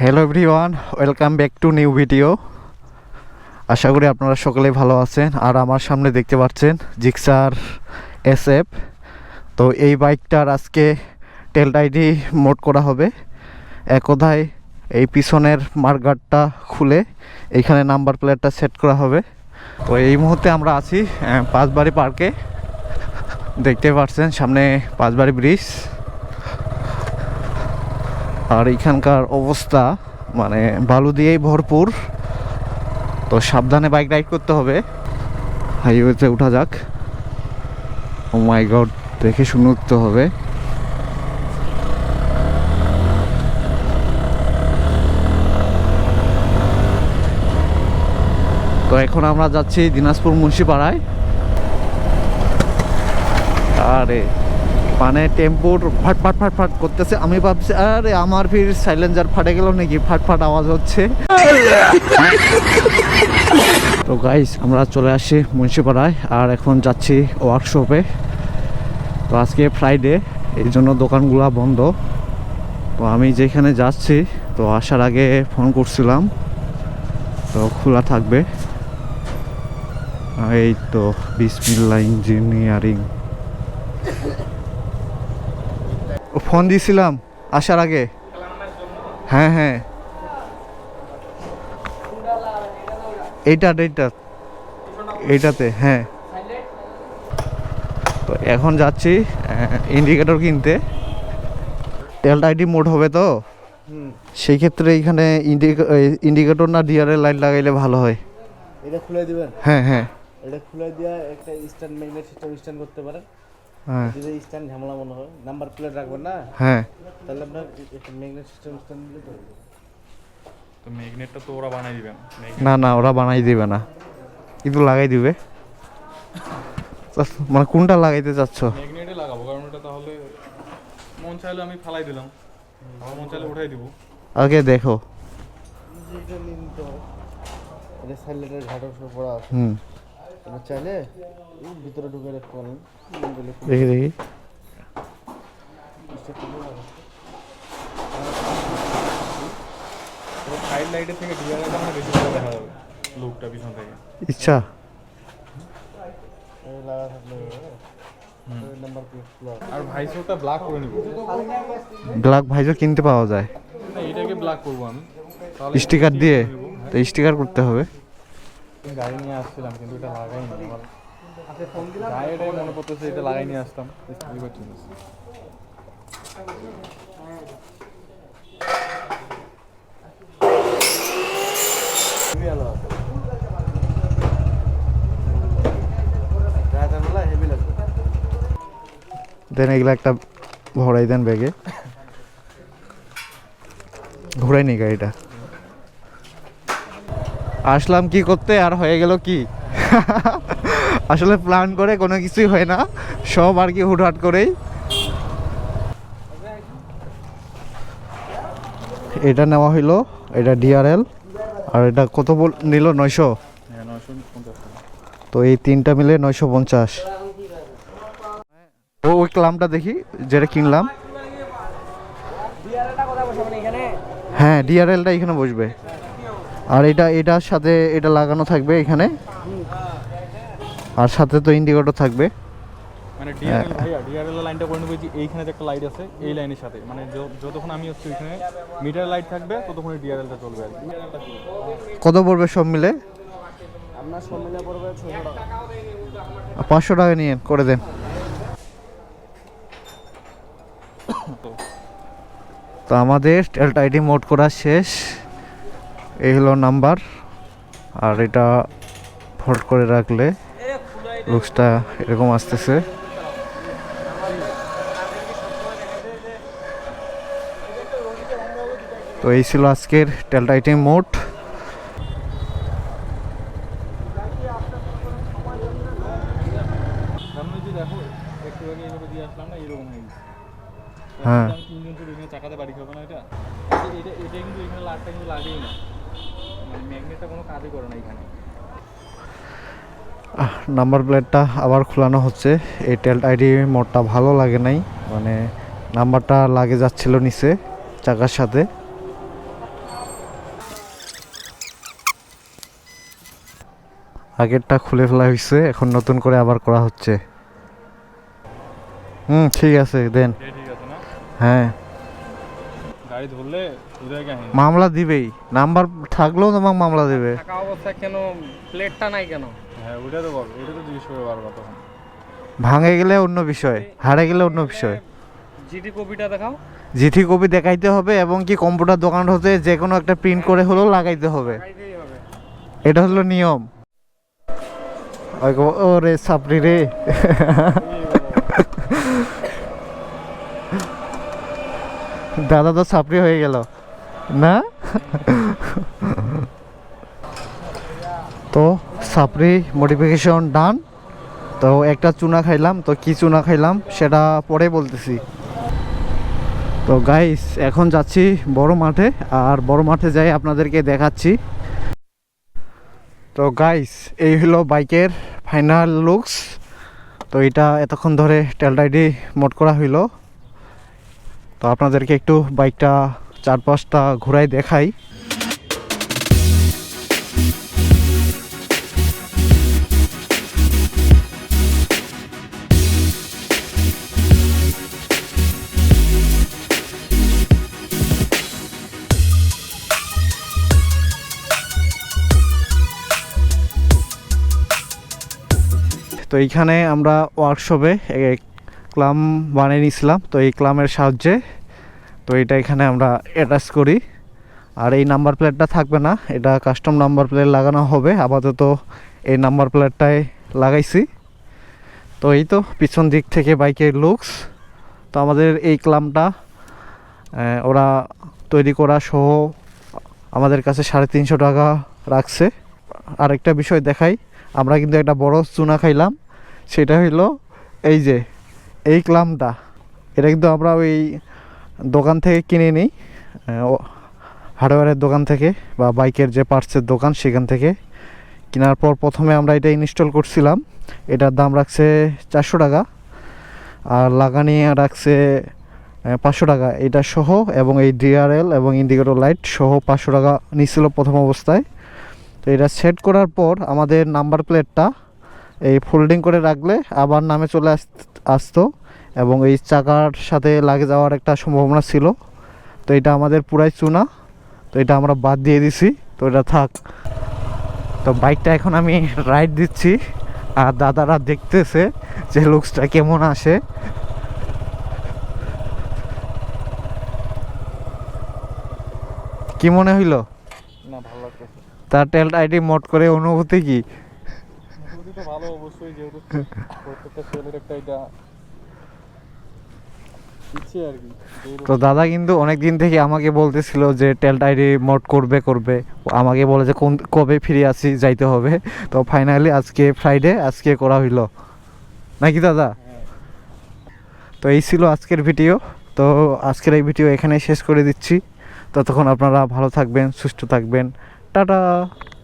Hello everyone, welcome back to new video. আশা করি আপনারা সকলেই ভালো আছেন। আর আমার সামনে দেখতে পাচ্ছেন জিক্সার SF। তো এই বাইকটার আজকে টেল আইডি মোড করা হবে। এক কথায় এই পিছনের মার্কারটা খুলে এইখানে নাম্বার প্লেটটা সেট করা হবে। তো এই মুহূর্তে আমরা আছি পাঁচবাড়ি পার্কে। দেখতে পাচ্ছেন সামনে পাঁচবাড়ি ব্রিজ। আর এখানকার অবস্থা মানে বালু দিয়েই ভরপুর, তো সাবধানে বাইক রাইড করতে হবে। হাইওয়েতে উঠা যাক। ও মাই গড, দেখে শুনে উঠতে হবে। তো এখন আমরা যাচ্ছি দিনাজপুর মুন্সিপাড়ায়। আরে মানে টেম্পুর ফাট ফাট ফাট ফাট করতেছে। আমি ভাবছি আরে আমার ফির সাইলেন্সার ফাটে গেল নাকি, ফাট ফাট আওয়াজ হচ্ছে। তো গাইস, আমরা চলে আসছি মুন্সিপাড়ায় আর এখন যাচ্ছি ওয়ার্কশপে। তো আজকে ফ্রাইডে, এই জন্য দোকানগুলো বন্ধ। তো আমি যেখানে যাচ্ছি, তো আসার আগে ফোন করছিলাম, তো খোলা থাকবে। এই তো বিসমিল্লাহ ইঞ্জিনিয়ারিং ফোন দিয়েছিলাম আসার আগে। হ্যাঁ হ্যাঁ, এইটাতে হ্যাঁ। তো এখন যাচ্ছি ইন্ডিকেটর কিনতে। টেল আইডি মোড হবে, তো সেই ক্ষেত্রে এইখানে ইন্ডিকেটর না ডিআরএল লাইট লাগাইলে ভালো হয়। এটা খুলে দিবেন? হ্যাঁ হ্যাঁ, এটা খুলে দিয়ে একটা স্ট্যান্ড ম্যাগনেট সিস্টেম স্ট্যান্ড করতে পারেন। হ্যাঁ যদি স্ট্যান্ড ঝামেলা মনে হয়, নাম্বার প্লেট রাখবেন না, হ্যাঁ, তাহলে আপনার একটা ম্যাগনেট সিস্টেম স্ট্যান্ড দিলে তো হবে। তো ম্যাগনেটটা তো ওরা বানাই দিবেন। না না, ওরা বানাই দিবে না, কিন্তু লাগাই দিবে। মানে কোনটা লাগাইতে চাচ্ছ? ম্যাগনেটে লাগাবো, কারণ এটা তাহলে মন চাইলে আমি ফালাই দিলাম, আমার মন চাইলে উঠাই দিব। আগে দেখো। যেটা নিতে হয়, এটা সাইলেন্টের ঘাটের উপর পড়া আছে। এটা চাইলে এই ভিতরে ঢুকে রাখতে পারেন। দেখি দেখি। সাইড লাইটের থেকে ডিআরএলটা আমার বেশি ভালো দেখা যাবে, লুকটা পিছন থেকে। ইচ্ছা এই লাগা থাকলে নাম্বার প্লেট খোলা। আর ভাইসোরটা ব্ল্যাক করে নিব। ব্ল্যাক ভাইজার কিনতে পাওয়া যায়, না, এটাকে ব্ল্যাক করবো আমি। স্টিকার দিয়ে। তো স্টিকার করতে হবে। গাড়ি নিয়ে আসছিলাম কিন্তু এটা লাগাই না আমার। গাড়িটাই মনে পড়তেছে, এটা লাগাই নিয়ে আসতাম। হেভি লাগবে। দেন এগুলো একটা ভরাই দেন ব্যাগে। ঘুরাই নি গাড়িটা। আসলাম কি করতে আর হয়ে গেল কি। আসলে প্ল্যান করে কোনো কিছুই হয় না, সব আর কি হুটহাট করেই। এটা নেওয়া হইলো, এটা ডিআরএল। আর এটা কত নিল? 900। হ্যাঁ, 950 টাকা। তো এই তিনটা মিলে 950। ওই ক্লামটা দেখি যেটা কিনলাম। হ্যাঁ, ডিআরএলটা এখানে বসবে। আর এটার সাথে এটা লাগানো থাকবে এখানে। আর সাথে তো ইন্ডিকেটর থাকবে। মানে ডিআরএল ভাইয়া, ডিআরএল লাইনটা করে নেবো যে এইখানে যে একটা লাইট আছে, এই লাইনের সাথে। মানে যতক্ষণ আমি হচ্ছে এখানে মিটার লাইট থাকবে, ততক্ষণই ডিআরএলটা চলবে আর কি। কত পড়বে সব মিলে? আপনার সব মিলে পড়বে 600 টাকা। 500 টাকা নিয়ে করে দেন। তো আমাদের টেল আইডি মোড করা শেষ। এই হলো নাম্বার। আর এটা ফল্ট করে রাখলে লুকসটা এরকম আসতেছে। তো এই ছিল আজকের টেল আইডি মোড। সামনে যে দেখো একটু আগে এইভাবে দিয়ে আসলাম না, এরকম হয়ে গেছে। হ্যাঁ, আমি তিনজন তো এখানে চাকাতে বাড়ি খাবো না। এটা এটা এটা কিন্তু এখানে লাটটা কিন্তু লাগেই না, মানে ম্যাগনেটটা কোনো কাজই করে না এখানে। নাম্বার প্লেটটা আবার খোলানো হচ্ছে। এই টেল আইডি মোডটা ভালো লাগে নাই, মানে নাম্বারটা লাগে যাচ্ছিল নিচে চাকার সাথে। আগেরটা খুলে ফেলা হয়েছে, এখন নতুন করে আবার করা হচ্ছে। ঠিক আছে দেন। ঠিক আছে না? হ্যাঁ, গাড়ি ধরলে উদয় কাহিনী। মামলা দিবেই, নাম্বার থাকলেও তোমাকে মামলা দেবে। থাকা অবস্থায় কেন প্লেটটা নাই কেন? হ্যাঁ ওটা তো বল, ওটা তো জিজ্ঞেস করে বারবার তখন। ভাঙে গেলে অন্য বিষয়, হারে গেলে অন্য বিষয়। জিডি কপিটা দেখাও। জিঠি কপি দেখাইতে হবে এবং কি কম্পিউটার দোকান হতে যে কোনো একটা প্রিন্ট করে হলেও লাগাইতে হবে, লাগাইতেই হবে। এটা হলো নিয়ম। ওরে সাপড়ি রে, দাদা তো সাপড়ি হয়ে গেল না। তো সাপড়ি মডিফিকেশন ডান। তো একটা চুনা খাইলাম, তো কি চুনা খাইলাম সেটা পরে বলতেছি। তো গাইস এখন যাচ্ছি বড় মাঠে, আর বড় মাঠে যাই আপনাদেরকে দেখাচ্ছি। তো গাইস এই হলো বাইকের ফাইনাল লুকস। তো এটা এতক্ষণ ধরে টেলডাইডি মোড করা হইলো। তো আপনাদেরকে একটু বাইকটা চারপাশটা ঘুরাই দেখাই। তো এইখানে আমরা ওয়ার্কশপে ক্লাম বানিয়ে নিয়েছিলাম, তো এই ক্লামের সাহায্যে তো এটা এখানে আমরা অ্যাটাচ করি। আর এই নাম্বার প্লেটটা থাকবে না, এটা কাস্টম নাম্বার প্লেট লাগানো হবে। আপাতত এই নাম্বার প্লেটটাই লাগাইছি। তো এই তো পিছন দিক থেকে বাইকের লুকস। তো আমাদের এই ক্লামটা ওরা তৈরি করা সহ আমাদের কাছে 350 টাকা রাখছে। আরেকটা বিষয় দেখাই, আমরা কিন্তু একটা বড় চুনা খাইলাম, সেটা হইলো এই যে এই ক্লামটা। এটা কিন্তু আমরা ওই দোকান থেকে কিনে নিই, হার্ডওয়্যারের দোকান থেকে বা বাইকের যে পার্টসের দোকান সেখান থেকে কেনার পর প্রথমে আমরা এটা ইনস্টল করছিলাম। এটার দাম রাখছে 400 টাকা, আর লাগানি রাখছে 500 টাকা এটা সহ, এবং এই ডিআরএল এবং ইন্ডিকেটর লাইট সহ 500 টাকা নিচ্ছিল প্রথম অবস্থায়। তো এটা সেট করার পর আমাদের নাম্বার প্লেটটা এই ফোল্ডিং করে রাখলে আবার নামে চলে আসতো, এবং এই চাকার সাথে লাগে যাওয়ার একটা সম্ভাবনা ছিল। তো এটা আমাদের পুরাই চুনা, তো এটা আমরা বাদ দিয়ে দিছি, তো এটা থাক। তো বাইকটা এখন আমি রাইড দিচ্ছি, আর দাদারা দেখতেছে যে লুকসটা কেমন আসে। কি মনে হইলো? না ভালো লাগতেছে। তার টেল আইডি মোড করে অনুভূতি কি? অনুভূতি তো ভালো অবশ্যই, যেহেতু প্রত্যেকটা সেলের একটা এটা ইচ্ছে আর কি। তো দাদা কিন্তু অনেক দিন থেকে আমাকে বলতেছিল যে টেল আইডি মোড করবে, আমাকে বলে যে কবে ফিরে আসি যাইতে হবে। তো ফাইনালি আজকে ফ্রাইডে, আজকে করা হইলো নাকি দাদা? তো এই ছিল আজকের ভিডিও। তো আজকের এই ভিডিও এখানেই শেষ করে দিচ্ছি। ততক্ষণ আপনারা ভালো থাকবেন, সুস্থ থাকবেন, টাটা।